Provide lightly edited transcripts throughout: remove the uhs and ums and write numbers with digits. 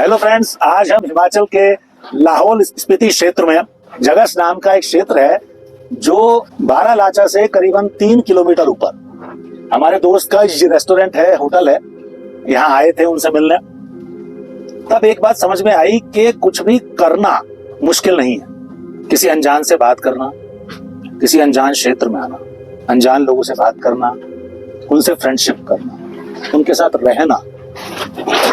Hello friends, आज हम हिमाचल के लाहौल स्पीति क्षेत्र में जगस नाम का एक क्षेत्र है जो बारालाचा से करीबन 3 किलोमीटर ऊपर। हमारे दोस्त का ये रेस्टोरेंट है, होटल है, यहाँ आए थे उनसे मिलने। तब एक बात समझ में आई कि कुछ भी करना मुश्किल नहीं है। किसी अनजान से बात करना, किसी अनजान क्षेत्र में आना, अनजान लोगों से बात करना, उनसे फ्रेंडशिप करना, उनके साथ रहना,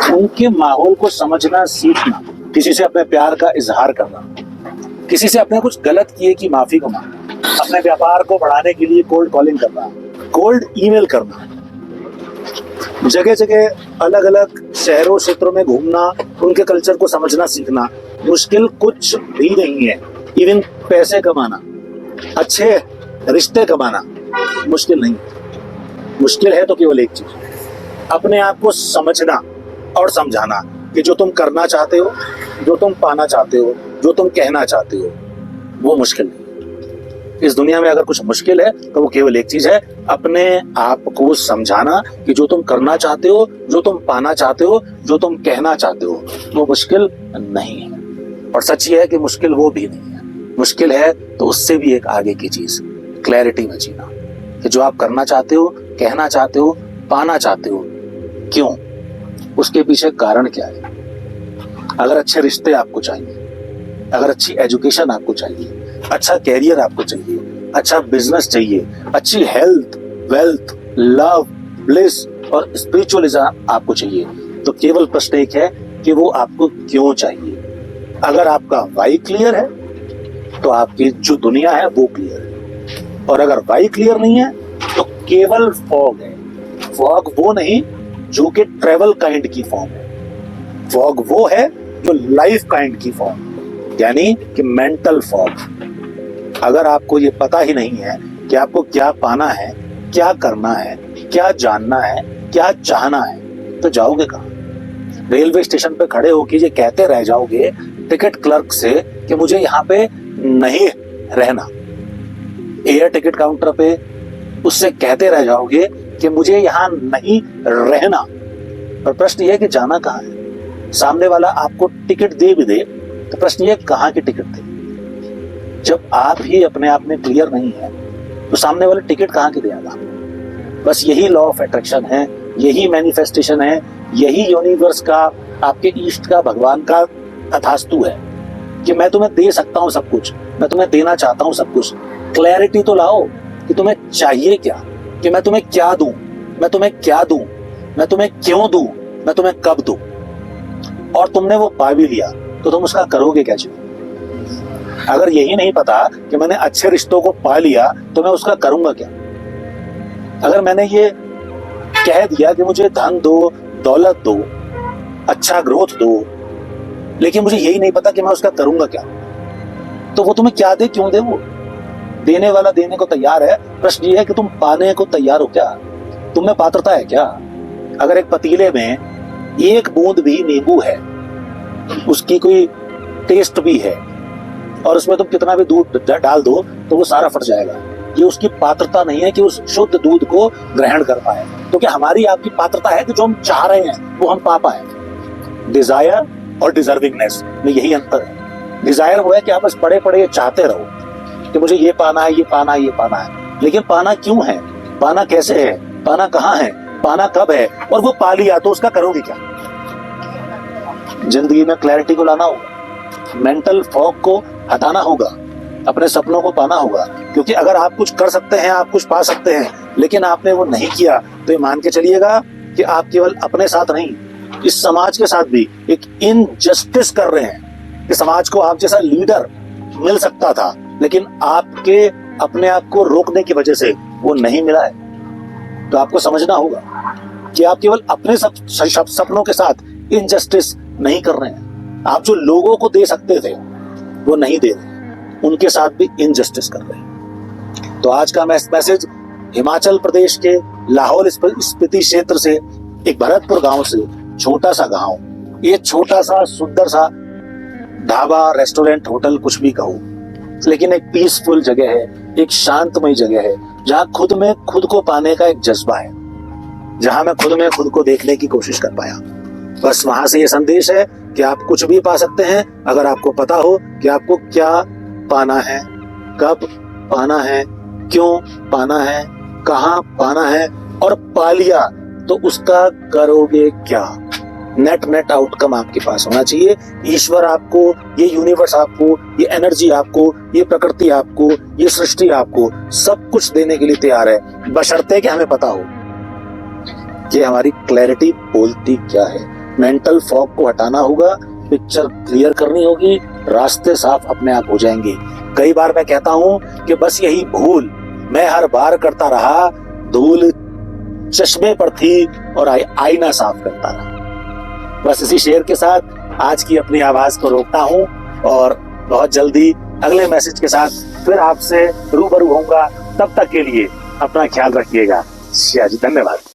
उनके माहौल को समझना, सीखना, किसी से अपने प्यार का इजहार करना, किसी से अपने कुछ गलत किए की माफी को मांगना, अपने व्यापार को बढ़ाने के लिए कोल्ड कॉलिंग करना, कोल्ड ईमेल करना, जगह जगह अलग अलग शहरों क्षेत्रों में घूमना, उनके कल्चर को समझना सीखना मुश्किल कुछ भी नहीं है। इवन पैसे कमाना, अच्छे रिश्ते कमाना मुश्किल नहीं है। मुश्किल है तो केवल एक चीज, अपने आप को समझना और समझाना कि जो तुम करना चाहते हो, जो तुम पाना चाहते हो, जो तुम कहना चाहते हो, वो मुश्किल नहीं। इस दुनिया में अगर कुछ मुश्किल है तो वो केवल एक चीज है, अपने आप को समझाना कि जो तुम करना चाहते हो, जो तुम पाना चाहते हो, जो तुम कहना चाहते हो, वो मुश्किल नहीं है। और सच ये है कि मुश्किल वो भी नहीं है। मुश्किल है तो उससे भी एक आगे की चीज, क्लैरिटी में जीना कि जो आप करना चाहते हो, कहना चाहते हो, पाना चाहते हो, क्यों, उसके पीछे कारण क्या है। अगर अच्छे रिश्ते आपको चाहिए, अगर अच्छी एजुकेशन आपको चाहिए, अच्छा कैरियर आपको चाहिए, अच्छा बिजनेस चाहिए, अच्छी हेल्थ, वेल्थ, लव, ब्लिस और स्पिरिचुअलिज्म आपको चाहिए, तो केवल प्रश्न एक है कि वो आपको क्यों चाहिए। अगर आपका वाई क्लियर है तो आपकी जो दुनिया है वो क्लियर है, और अगर वाई क्लियर नहीं है तो केवल फॉग है। फॉग वो नहीं जो कि ट्रेवल काइंड की फॉर्म है, फॉग वो है जो लाइफ काइंड की फॉर्म, यानी कि मेंटल फॉग। अगर आपको ये पता ही नहीं है कि आपको क्या पाना है, क्या करना है, क्या जानना है, क्या चाहना है, तो जाओगे कहाँ। रेलवे स्टेशन पे खड़े होकर ये कहते रह जाओगे टिकट क्लर्क से कि मुझे यहाँ पे नहीं रहना। एयर टिकट काउंटर पे उससे कहते रह जाओगे कि मुझे यहाँ नहीं रहना। और प्रश्न यह है कि जाना कहाँ है। सामने वाला आपको टिकट दे भी दे तो प्रश्न यह कहाँ की टिकट दे। जब आप ही अपने आप में क्लियर नहीं है तो सामने वाला टिकट कहाँ की देगा। बस यही लॉ ऑफ अट्रैक्शन है, यही मैनिफेस्टेशन है, यही यूनिवर्स का, आपके ईष्ट का, भगवान का तथास्तु है कि मैं तुम्हें दे सकता हूं सब कुछ, मैं तुम्हें देना चाहता हूं सब कुछ। क्लैरिटी तो लाओ कि तुम्हें चाहिए क्या, कि मैं तुम्हें क्या दूं, मैं तुम्हें क्या दूं, मैं तुम्हें क्यों दूं, मैं तुम्हें कब दूं। और तुमने वो पा भी लिया तो तुम उसका करोगे क्या जी। अगर यही नहीं पता कि मैंने अच्छे रिश्तों को पा लिया तो मैं उसका करूंगा क्या। अगर मैंने ये कह दिया कि मुझे धन दो, दौलत दो, अच्छा ग्रोथ दो, लेकिन मुझे यही नहीं पता कि मैं उसका करूंगा क्या, तो वो तुम्हें क्या दे, क्यों दे। वो देने वाला देने को तैयार है, प्रश्न ये है कि तुम पाने को तैयार हो क्या, तुम में पात्रता है क्या। अगर एक पतीले में एक बूंद भी नींबू है, उसकी कोई टेस्ट भी है, और उसमें तुम कितना भी दूध डाल दो तो वो सारा फट जाएगा। ये उसकी पात्रता नहीं है कि उस शुद्ध दूध को ग्रहण कर पाए। तो क्या हमारी आपकी पात्रता है कि जो हम चाह रहे हैं वो हम पा पाए। डिजायर और डिजर्विंगनेस में यही अंतर है। डिजायर वो है कि आप बस पड़े पड़े चाहते रहो कि मुझे ये पाना है, ये पाना है, ये पाना है, लेकिन पाना क्यों है, पाना कैसे है, पाना कहाँ है, पाना कब है, और वो पा लिया तो उसका करोगे क्या। जिंदगी में क्लैरिटी को लाना होगा, मेंटल फॉग को हटाना होगा, अपने सपनों को पाना होगा। क्योंकि अगर आप कुछ कर सकते हैं, आप कुछ पा सकते हैं, लेकिन आपने वो नहीं किया तो ये मान के चलिएगा कि आप केवल अपने साथ नहीं, इस समाज के साथ भी एक इनजस्टिस कर रहे हैं कि समाज को आप जैसा लीडर मिल सकता था, लेकिन आपके अपने आप को रोकने की वजह से वो नहीं मिला है। तो आपको समझना होगा कि आप केवल अपने सपनों के साथ इनजस्टिस नहीं कर रहे हैं। आप जो लोगों को दे सकते थे वो नहीं दे रहे, उनके साथ भी इनजस्टिस कर रहे हैं। तो आज का मैसेज हिमाचल प्रदेश के लाहौल स्पीति क्षेत्र से, एक भरतपुर गांव से, छोटा सा गांव, ये छोटा सा सुंदर सा ढाबा, रेस्टोरेंट, होटल, कुछ भी कहो, लेकिन एक पीसफुल जगह है, एक शांतमय जगह है, जहां खुद में खुद को पाने का एक जज्बा है, जहां मैं खुद में खुद को देखने की कोशिश कर पाया। बस वहां से ये संदेश है कि आप कुछ भी पा सकते हैं अगर आपको पता हो कि आपको क्या पाना है, कब पाना है, क्यों पाना है, कहाँ पाना है, और पा लिया तो उसका करोगे क्या। नेट आउटकम आपके पास होना चाहिए। ईश्वर आपको, ये यूनिवर्स आपको, ये एनर्जी आपको, ये प्रकृति आपको, ये सृष्टि आपको सब कुछ देने के लिए तैयार है, बशर्ते कि हमें पता हो कि हमारी क्लैरिटी बोलती क्या है। मेंटल फॉग को हटाना होगा, पिक्चर क्लियर करनी होगी, रास्ते साफ अपने आप हो जाएंगे। कई बार मैं कहता हूं कि बस यही भूल मैं हर बार करता रहा, धूल चश्मे पर थी और आईना साफ करता रहा। बस इसी शेर के साथ आज की अपनी आवाज को रोकता हूं और बहुत जल्दी अगले मैसेज के साथ फिर आपसे रूबरू होऊंगा। तब तक के लिए अपना ख्याल रखिएगा। श्या जी, धन्यवाद।